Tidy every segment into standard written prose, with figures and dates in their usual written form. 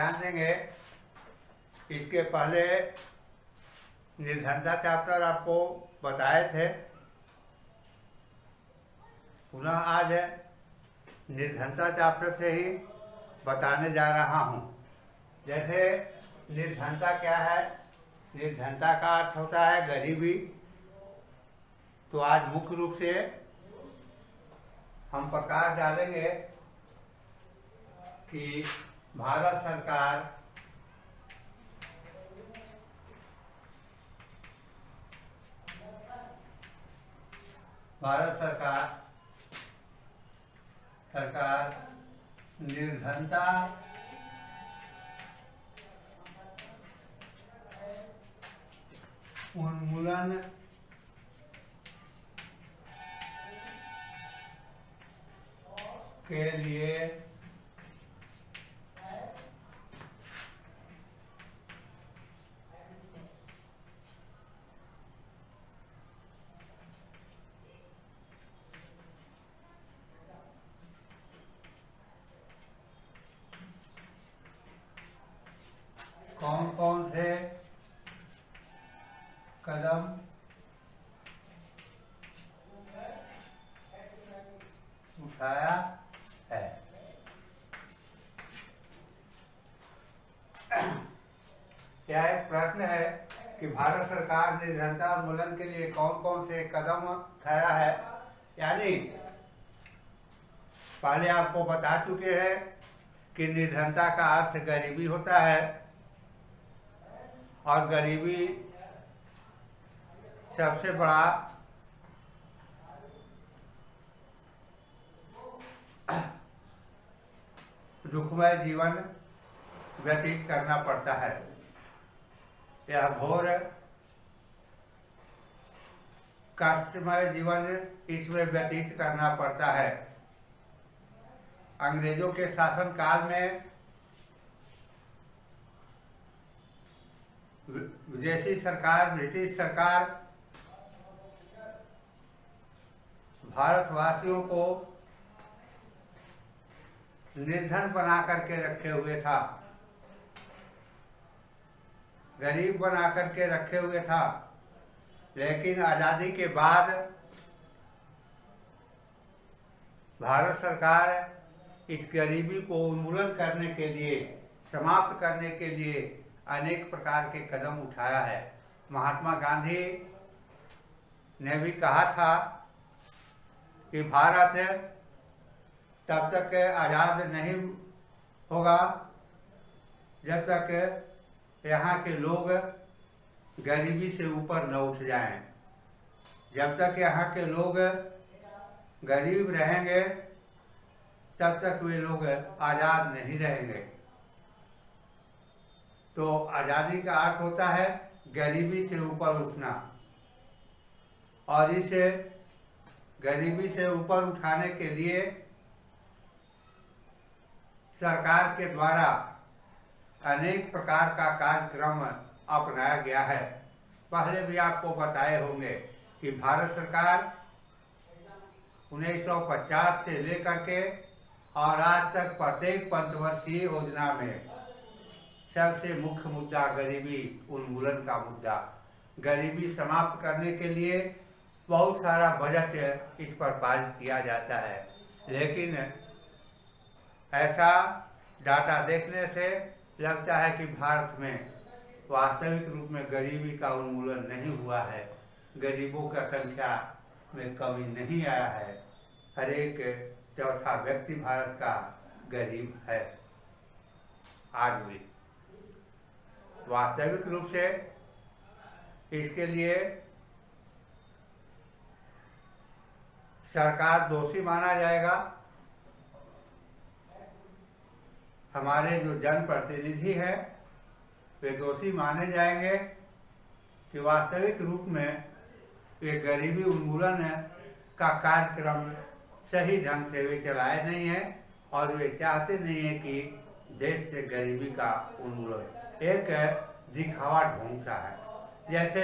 ध्यान देंगे। इसके पहले निर्धनता चैप्टर आपको बताए थे, पुनः आज निर्धनता चैप्टर से ही बताने जा रहा हूँ। जैसे निर्धनता क्या है? निर्धनता का अर्थ होता है गरीबी। तो आज मुख्य रूप से हम प्रकाश डालेंगे कि भारत सरकार निर्धनता उन्मूलन के लिए कौन कौन से कदम उठाया है। यह एक प्रश्न है कि भारत सरकार निर्धनता उन्मूलन के लिए कौन कौन से कदम उठाया है। यानी पहले आपको बता चुके हैं कि निर्धनता का अर्थ गरीबी होता है और गरीबी सबसे बड़ा दुखमय जीवन व्यतीत करना पड़ता है। यह घोर कष्टमय जीवन इसमें व्यतीत करना पड़ता है। अंग्रेजों के शासन काल में विदेशी सरकार, ब्रिटिश सरकार भारतवासियों को निर्धन बना करके रखे हुए था, गरीब बना करके रखे हुए था। लेकिन आज़ादी के बाद भारत सरकार इस गरीबी को उन्मूलन करने के लिए, समाप्त करने के लिए अनेक प्रकार के कदम उठाया है। महात्मा गांधी ने भी कहा था कि भारत तब तक आज़ाद नहीं होगा जब तक यहाँ के लोग गरीबी से ऊपर न उठ जाएं। जब तक यहाँ के लोग गरीब रहेंगे तब तक वे लोग आज़ाद नहीं रहेंगे। तो आज़ादी का अर्थ होता है गरीबी से ऊपर उठना, और इस गरीबी से ऊपर उठाने के लिए सरकार के द्वारा अनेक प्रकार का कार्यक्रम अपनाया गया है। पहले भी आपको बताए होंगे कि भारत सरकार 1950 से लेकर के और आज तक प्रत्येक पंचवर्षीय योजना में सबसे मुख्य मुद्दा गरीबी उन्मूलन का मुद्दा, गरीबी समाप्त करने के लिए बहुत सारा बजट इस पर पारित किया जाता है। लेकिन ऐसा डाटा देखने से लगता है कि भारत में वास्तविक रूप में गरीबी का उन्मूलन नहीं हुआ है, गरीबों का संख्या में कमी नहीं आया है। हर एक चौथा व्यक्ति भारत का गरीब है आज भी। वास्तविक रूप से इसके लिए सरकार दोषी माना जाएगा। हमारे जो जनप्रतिनिधि हैं वे दोषी माने जाएंगे कि वास्तविक रूप में ये गरीबी उन्मूलन का कार्यक्रम सही ढंग से वे चलाए नहीं हैं और वे चाहते नहीं हैं कि देश से गरीबी का उन्मूलन, एक दिखावा ढोंग सा है। जैसे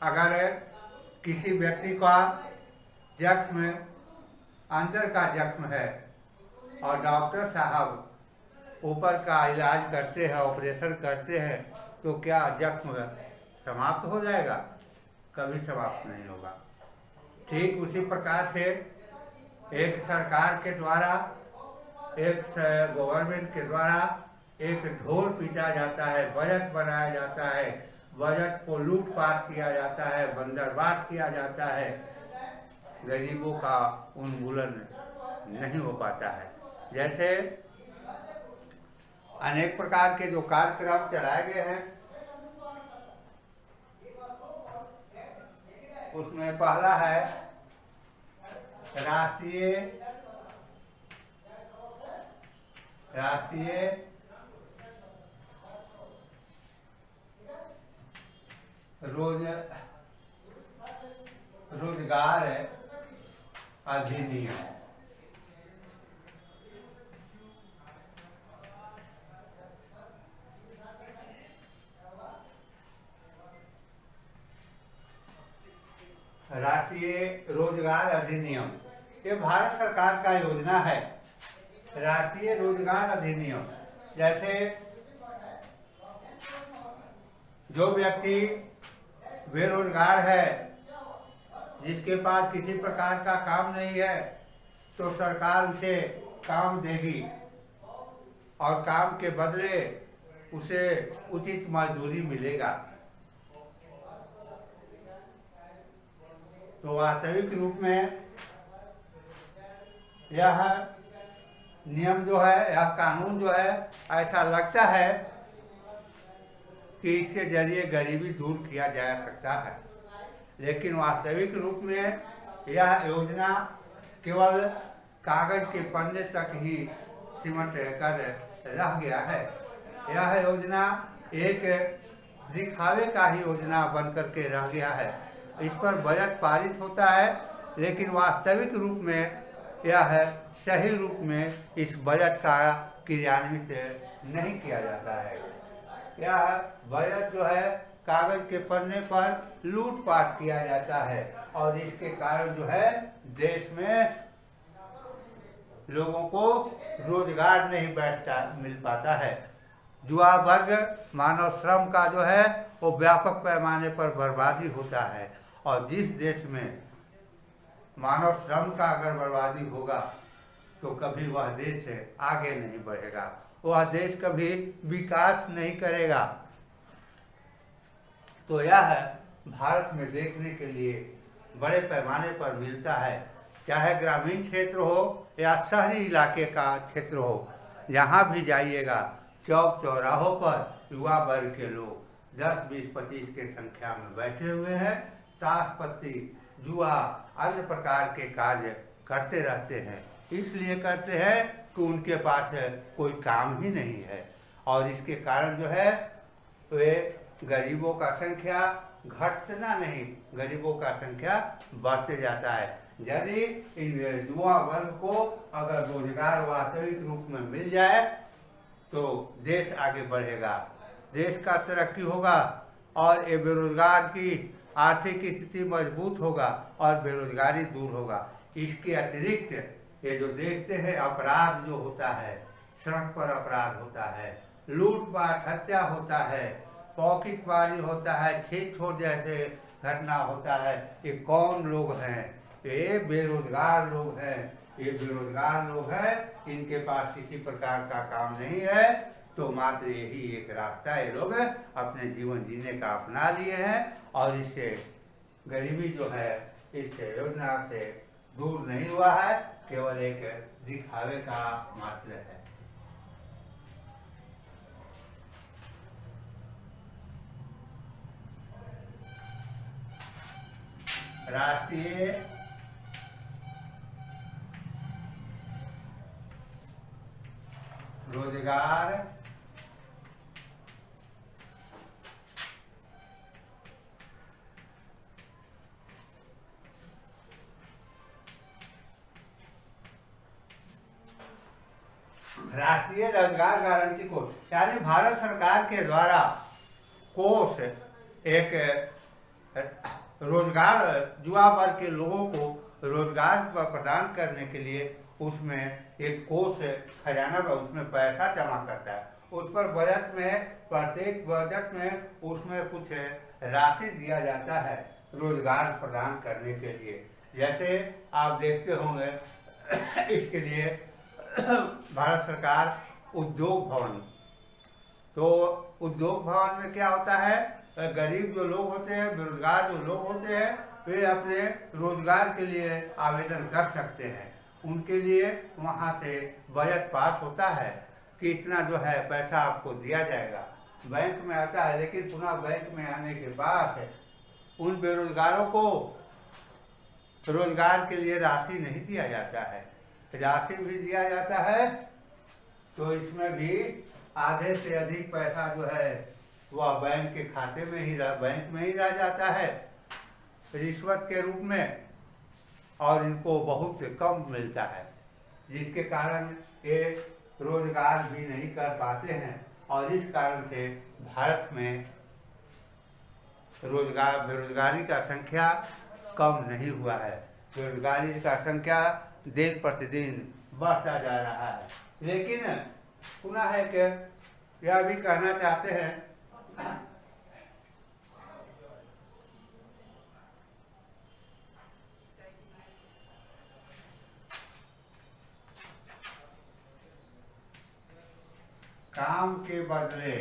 अगर किसी व्यक्ति का जख्म अंदर का जख्म है और डॉक्टर साहब ऊपर का इलाज करते हैं, ऑपरेशन करते हैं, तो क्या जख्म समाप्त हो जाएगा? कभी समाप्त नहीं होगा। ठीक उसी प्रकार से एक सरकार के द्वारा, एक गवर्नमेंट के द्वारा एक ढोल पीटा जाता है, बजट बनाया जाता है, बजट को लूटपाट किया जाता है, बंदरबांट किया जाता है, गरीबों का उन्मूलन नहीं हो पाता है। जैसे अनेक प्रकार के जो कार्यक्रम चलाए गए हैं, उसमें पहला है राष्ट्रीय रोजगार अधिनियम। राष्ट्रीय रोजगार अधिनियम ये भारत सरकार का योजना है। राष्ट्रीय रोजगार अधिनियम, जैसे जो व्यक्ति बेरोजगार है, जिसके पास किसी प्रकार का काम नहीं है, तो सरकार उसे काम देगी और काम के बदले उसे उचित मजदूरी मिलेगा। तो वास्तविक रूप में यह नियम जो है, यह कानून जो है, ऐसा लगता है कि इसके जरिए गरीबी दूर किया जा सकता है, लेकिन वास्तविक रूप में यह योजना केवल कागज के पन्ने तक ही सिमट कर रह गया है। यह योजना एक दिखावे का ही योजना बनकर के रह गया है। इस पर बजट पारित होता है, लेकिन वास्तविक रूप में यह सही रूप में इस बजट का क्रियान्वित नहीं किया जाता है। यह बजट जो है कागज के पन्ने पर लूटपाट किया जाता है और इसके कारण जो है देश में लोगों को रोजगार नहीं मिल पाता है। युवा वर्ग मानव श्रम का जो है वो व्यापक पैमाने पर बर्बादी होता है, और जिस देश में मानव श्रम का अगर बर्बादी होगा तो कभी वह देश आगे नहीं बढ़ेगा, वह देश कभी विकास नहीं करेगा। तो यह भारत में देखने के लिए बड़े पैमाने पर मिलता है, चाहे ग्रामीण क्षेत्र हो या शहरी इलाके का क्षेत्र हो। जहाँ भी जाइएगा चौक चौराहों पर युवा वर्ग के लोग 10, 20, 25 के संख्या में बैठे हुए हैं, ताश पत्ती जुआ अन्य प्रकार के कार्य करते रहते हैं। इसलिए करते हैं कि उनके पास कोई काम ही नहीं है, और इसके कारण जो है वे गरीबों का संख्या घटना नहीं, गरीबों का संख्या बढ़ते जाता है। यदि इन युवा वर्ग को अगर रोजगार वास्तविक रूप में मिल जाए तो देश आगे बढ़ेगा, देश का तरक्की होगा और ये बेरोजगार की आर्थिक स्थिति मजबूत होगा और बेरोजगारी दूर होगा। इसके अतिरिक्त ये जो देखते हैं अपराध जो होता है, सड़क पर अपराध होता है, लूटपाट हत्या होता है, पॉकेट मारी होता है, छीन छोड़ जैसे घटना होता है, ये कौन लोग हैं? ये बेरोजगार लोग हैं। ये बेरोजगार लोग हैं, इनके पास किसी प्रकार का काम नहीं है, तो मात्र यही एक रास्ता ये लोग अपने जीवन जीने का अपना लिए हैं, और इससे गरीबी जो है इस योजना से दूर नहीं हुआ है, केवल एक दिखावे का मात्र है। राष्ट्रीय रोजगार राष्ट्रीय रोजगार गारंटी कोष, यानी भारत सरकार के द्वारा कोष एक रोजगार युवा वर्ग के लोगों को रोजगार प्रदान करने के लिए उसमें एक कोष खजाना में उसमें पैसा जमा करता है। उस पर बजट में, प्रत्येक बजट में उसमें कुछ राशि दिया जाता है रोजगार प्रदान करने के लिए। जैसे आप देखते होंगे इसके लिए भारत सरकार उद्योग भवन, तो उद्योग भवन में क्या होता है, गरीब जो लोग होते हैं, बेरोजगार जो लोग होते हैं, वे अपने रोजगार के लिए आवेदन कर सकते हैं। उनके लिए वहाँ से बजट पास होता है कि इतना जो है पैसा आपको दिया जाएगा, बैंक में आता है। लेकिन पुनः बैंक में आने के बाद उन बेरोजगारों को रोजगार के लिए राशि नहीं दिया जाता है। राशि भी दिया जाता है तो इसमें भी आधे से अधिक पैसा जो है वह बैंक के खाते में ही बैंक में ही रह जाता है रिश्वत के रूप में, और इनको बहुत कम मिलता है, जिसके कारण ये रोजगार भी नहीं कर पाते हैं। और इस कारण से भारत में बेरोजगारी का संख्या कम नहीं हुआ है। बेरोजगारी का संख्या दिन प्रतिदिन बढ़ता जा रहा है। लेकिन पुनः है कि यह भी कहना चाहते हैं काम के बदले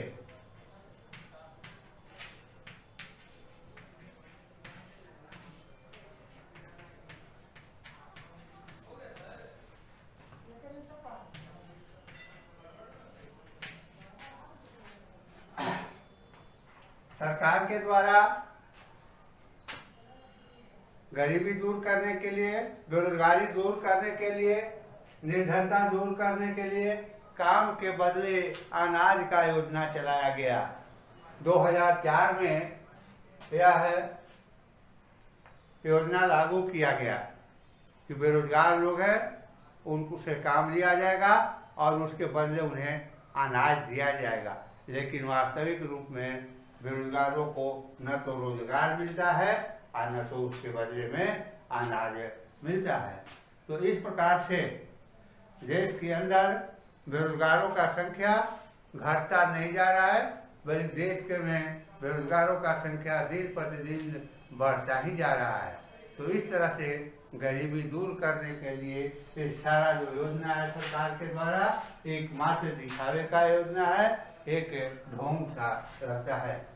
सरकार के द्वारा गरीबी दूर करने के लिए, बेरोजगारी दूर करने के लिए, निर्धनता दूर करने के लिए काम के बदले अनाज का योजना चलाया गया। 2004 में यह योजना लागू किया गया कि बेरोजगार लोग हैं उनको से काम लिया जाएगा और उसके बदले उन्हें अनाज दिया जाएगा। लेकिन वास्तविक रूप में बेरोजगारों को न तो रोजगार मिलता है और न तो उसके बदले में अनाज मिलता है। तो इस प्रकार से देश के अंदर बेरोजगारों का संख्या घटता नहीं जा रहा है, बल्कि देश के में बेरोजगारों का संख्या दिन प्रतिदिन बढ़ता ही जा रहा है। तो इस तरह से गरीबी दूर करने के लिए ये सारा जो योजना है सरकार के द्वारा एकमात्र दिखावे का योजना है, एक ढोंग सा रहता है।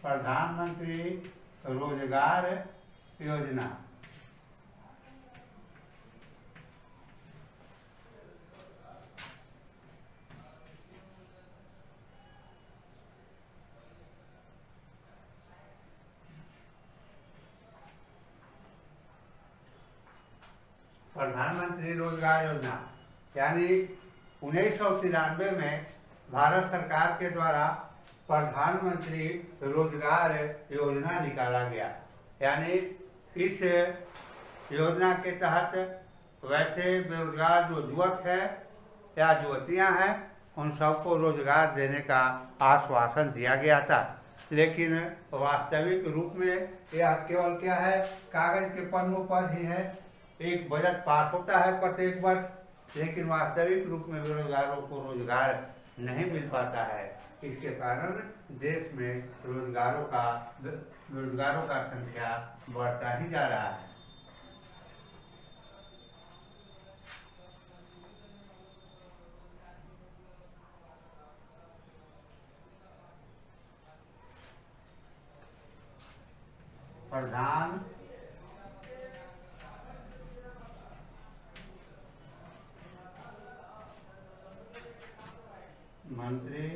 प्रधानमंत्री रोजगार योजना प्रधानमंत्री रोजगार योजना यानी 1993 में भारत सरकार के द्वारा प्रधानमंत्री रोजगार योजना निकाला गया। यानी इस योजना के तहत वैसे बेरोजगार जो युवक है या युवतियां हैं उन सबको रोजगार देने का आश्वासन दिया गया था। लेकिन वास्तविक रूप में यह केवल क्या है, कागज के पन्नों पर ही है। एक बजट पास होता है प्रत्येक वर्ष, लेकिन वास्तविक रूप में बेरोजगारों को रोजगार नहीं मिल पाता है। इसके कारण देश में बेरोजगारों का संख्या बढ़ता ही जा रहा है। प्रधान मंत्री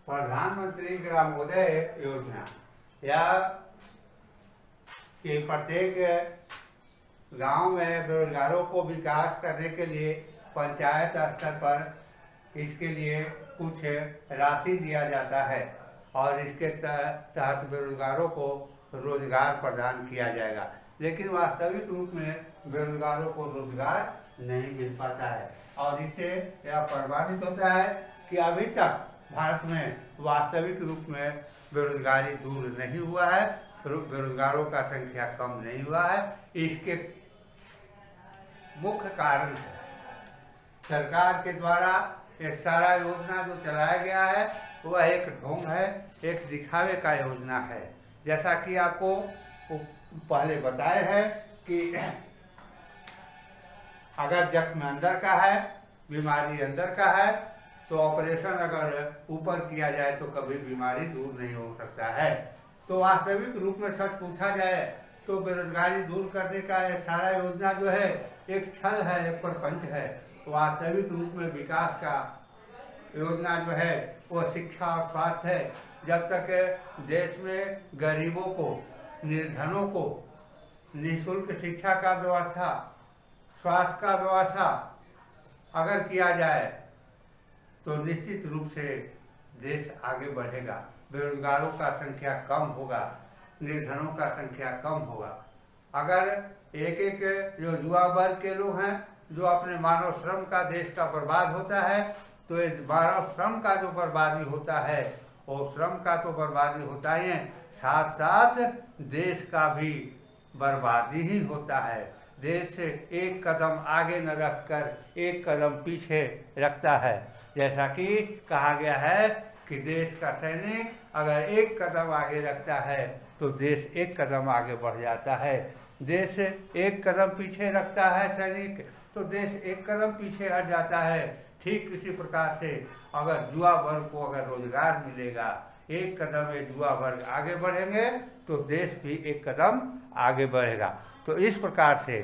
प्रधानमंत्री ग्रामोदय योजना या कि प्रत्येक गांव में बेरोजगारों को विकास करने के लिए पंचायत स्तर पर इसके लिए कुछ राशि दिया जाता है और इसके तहत बेरोजगारों को रोजगार प्रदान किया जाएगा। लेकिन वास्तविक रूप में बेरोजगारों को रोजगार नहीं मिल पाता है और इससे यह प्रमाणित होता है कि अभी तक भारत में वास्तविक रूप में बेरोजगारी दूर नहीं हुआ है, बेरोजगारों का संख्या कम नहीं हुआ है। इसके मुख्य कारण सरकार के द्वारा ये सारा योजना जो चलाया गया है वह एक ढोंग है, एक दिखावे का योजना है। जैसा कि आपको पहले बताए हैं कि अगर जख्म अंदर का है, बीमारी अंदर का है, तो ऑपरेशन अगर ऊपर किया जाए तो कभी बीमारी दूर नहीं हो सकता है। तो वास्तविक रूप में सच पूछा जाए तो बेरोजगारी दूर करने का ये सारा योजना जो है एक छल है, एक प्रपंच है। वास्तविक रूप में विकास का योजना जो है वो शिक्षा और स्वास्थ्य है। जब तक देश में गरीबों को, निर्धनों को निःशुल्क शिक्षा का व्यवस्था, स्वास्थ्य का व्यवस्था अगर किया जाए तो निश्चित रूप से देश आगे बढ़ेगा, बेरोजगारों का संख्या कम होगा, निर्धनों का संख्या कम होगा। अगर एक एक जो युवा वर्ग के लोग हैं जो अपने मानव श्रम का देश का बर्बाद होता है, तो इस मानव श्रम का जो बर्बादी होता है वो श्रम का तो बर्बादी होता ही है, साथ साथ देश का भी बर्बादी ही होता है। देश एक कदम आगे न रखकर एक कदम पीछे रखता है। जैसा कि कहा गया है कि देश का सैनिक अगर एक कदम आगे रखता है तो देश एक कदम आगे बढ़ जाता है। देश एक कदम पीछे रखता है सैनिक तो देश एक कदम पीछे हट जाता है। ठीक इसी प्रकार से अगर युवा वर्ग को अगर रोजगार मिलेगा, एक कदम युवा वर्ग आगे बढ़ेंगे तो देश भी एक कदम आगे बढ़ेगा। तो इस प्रकार से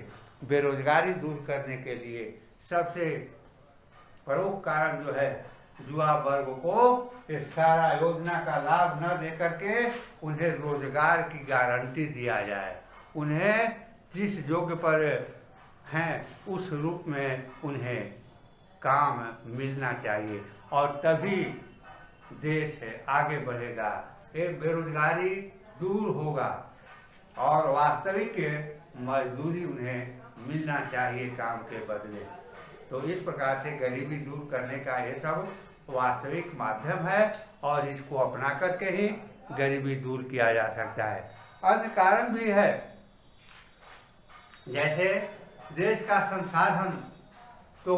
बेरोजगारी दूर करने के लिए सबसे प्रमुख कारण जो है युवा वर्ग को इस सारा योजना का लाभ न दे करके उन्हें रोजगार की गारंटी दिया जाए। उन्हें जिस योग्य पर हैं उस रूप में उन्हें काम मिलना चाहिए और तभी देश आगे बढ़ेगा। ये बेरोजगारी दूर होगा और वास्तविक मजदूरी उन्हें मिलना चाहिए काम के बदले। तो इस प्रकार से गरीबी दूर करने का ये सब वास्तविक माध्यम है और इसको अपना करके ही गरीबी दूर किया जा सकता है। अन्य कारण भी है, जैसे देश का संसाधन तो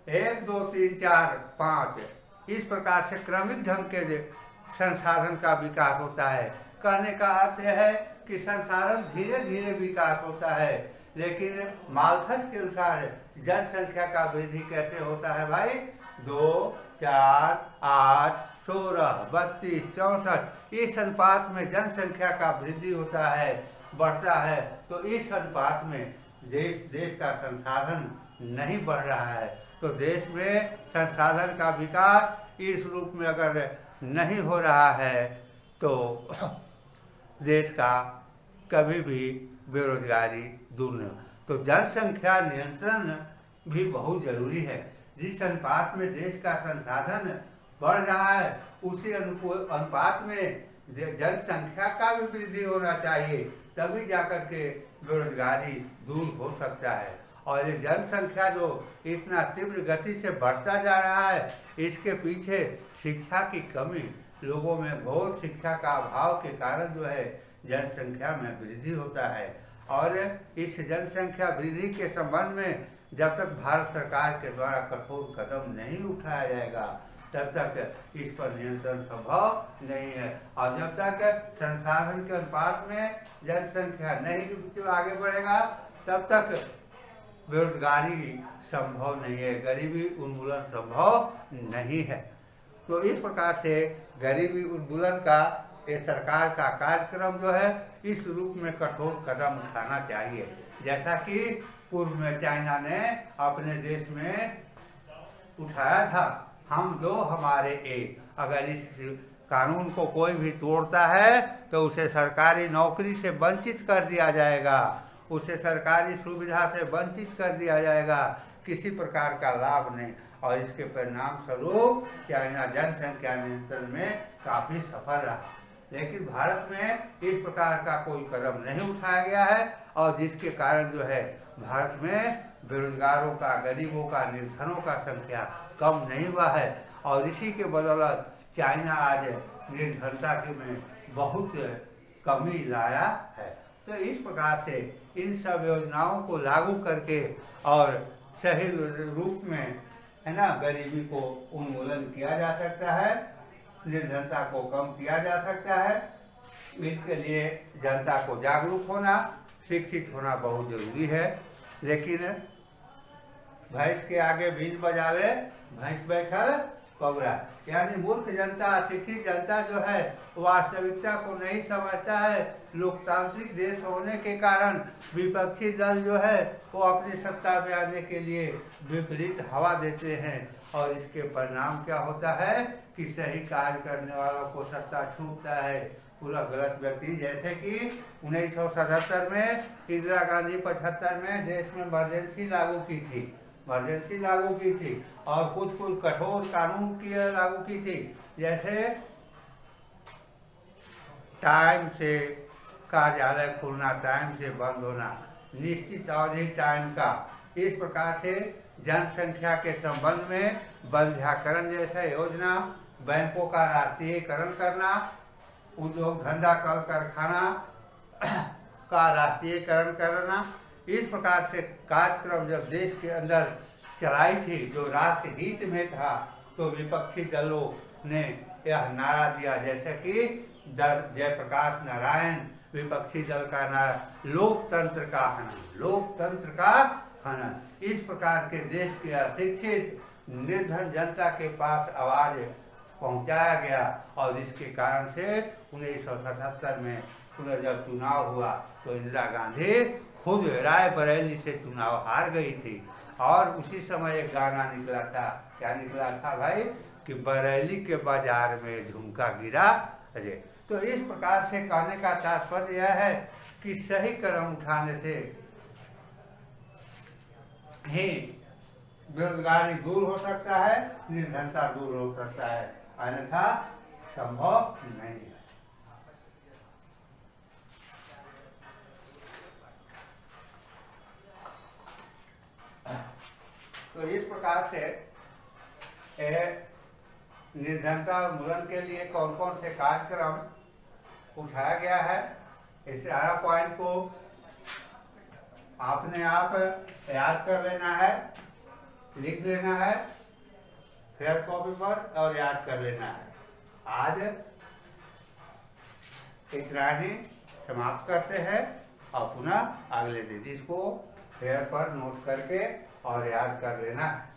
1, 2, 3, 4, 5 इस प्रकार से क्रमिक ढंग के संसाधन का विकास होता है। कहने का अर्थ यह है कि संसाधन धीरे धीरे विकास होता है, लेकिन मालथस के अनुसार जनसंख्या का वृद्धि कैसे होता है भाई? 2, 4, 8, 16, 32, 64 इस अनुपात में जनसंख्या का वृद्धि होता है, बढ़ता है। तो इस अनुपात में देश का संसाधन नहीं बढ़ रहा है। तो देश में संसाधन का विकास इस रूप में अगर नहीं हो रहा है तो देश का कभी भी बेरोजगारी दूर नहीं। तो जनसंख्या नियंत्रण भी बहुत जरूरी है। जिस अनुपात में देश का संसाधन बढ़ रहा है उसी अनुपात में जनसंख्या का भी वृद्धि होना चाहिए, तभी जाकर के बेरोजगारी दूर हो सकता है। और ये जनसंख्या जो इतना तीव्र गति से बढ़ता जा रहा है, इसके पीछे शिक्षा की कमी, लोगों में घोर शिक्षा का अभाव के कारण जो है जनसंख्या में वृद्धि होता है। और इस जनसंख्या वृद्धि के संबंध में जब तक भारत सरकार के द्वारा कठोर कदम नहीं उठाया जाएगा तब तक इस पर नियंत्रण संभव नहीं है। और जब तक संसाधन के अनुपात में जनसंख्या नहीं आगे बढ़ेगा तब तक बेरोजगारी संभव नहीं है, गरीबी उन्मूलन संभव नहीं है। तो इस प्रकार से गरीबी उन्मूलन का ये सरकार का कार्यक्रम जो है इस रूप में कठोर कदम उठाना चाहिए। जैसा कि पूर्व में चाइना ने अपने देश में उठाया था, हम दो हमारे एक। अगर इस कानून को कोई भी तोड़ता है तो उसे सरकारी नौकरी से वंचित कर दिया जाएगा, उसे सरकारी सुविधा से वंचित कर दिया जाएगा, किसी प्रकार का लाभ नहीं। और इसके परिणाम स्वरूप चाइना जनसंख्या नियंत्रण में काफ़ी सफल रहा। लेकिन भारत में इस प्रकार का कोई कदम नहीं उठाया गया है, और जिसके कारण जो है भारत में बेरोजगारों का, गरीबों का, निर्धनों का संख्या कम नहीं हुआ है। और इसी के बदौलत चाइना आज निर्धनता के में बहुत कमी लाया है। तो इस प्रकार से इन सब योजनाओं को लागू करके और सही रूप में, है ना, गरीबी को उन्मूलन किया जा सकता है, निर्धनता को कम किया जा सकता है। इसके लिए जनता को जागरूक होना, शिक्षित होना बहुत जरूरी है। लेकिन भैंस के आगे बीज बजावे भैंस बैठल पगड़ा, यानी मूर्ख जनता, शिक्षित जनता जो है वास्तविकता को नहीं समझता है। लोकतांत्रिक देश होने के कारण विपक्षी दल जो है वो अपनी सत्ता में आने के लिए विपरीत हवा देते हैं, और इसके परिणाम क्या होता है कि सही कार्य करने वालों को सत्ता छूटता है, पूरा गलत व्यक्ति। जैसे कि 1977 में इंदिरा गांधी 75 में देश में इमरजेंसी लागू की थी, और कुछ कठोर कानून की लागू की थी, जैसे टाइम से कार्यालय खुलना, टाइम से बंद होना, निश्चित अवधि टाइम का। इस प्रकार से जनसंख्या के संबंध में बंध्याकरण जैसा योजना, बैंकों का राष्ट्रीयकरण करना, उद्योग धंधा कल कारखाना का राष्ट्रीयकरण करना, इस प्रकार से कार्यक्रम जब देश के अंदर चलाई थी जो राष्ट्र हित में था, तो विपक्षी दलों ने यह नारा दिया, जैसे कि जयप्रकाश नारायण विपक्षी दल का नारा, लोकतंत्र का हनन, लोकतंत्र का हनन। इस प्रकार के देश के अशिक्षित निर्धन जनता के पास आवाज पहुंचाया गया, और इसके कारण से 1977 में जब चुनाव हुआ तो इंदिरा गांधी खुद रायबरेली से चुनाव हार गई थी। और उसी समय एक गाना निकला था, क्या निकला था भाई, कि बरेली के बाजार में झुमका गिरा। अरे तो इस प्रकार से कहने का तात्पर्य यह है कि सही कदम उठाने से ही बेरोजगारी दूर हो सकता है, निर्धनता दूर हो सकता है, अन्यथा संभव नहीं है। तो इस प्रकार से निर्धनता उन्मूलन के लिए कौन कौन से कार्यक्रम उठाया गया है, इस सारा पॉइंट को आपने आप याद कर लेना है, लिख लेना है फेयर कॉपी पर और याद कर लेना है। आज इतना ही समाप्त करते हैं, और पुनः अगले दिन इसको फेयर पर नोट करके और याद कर लेना है।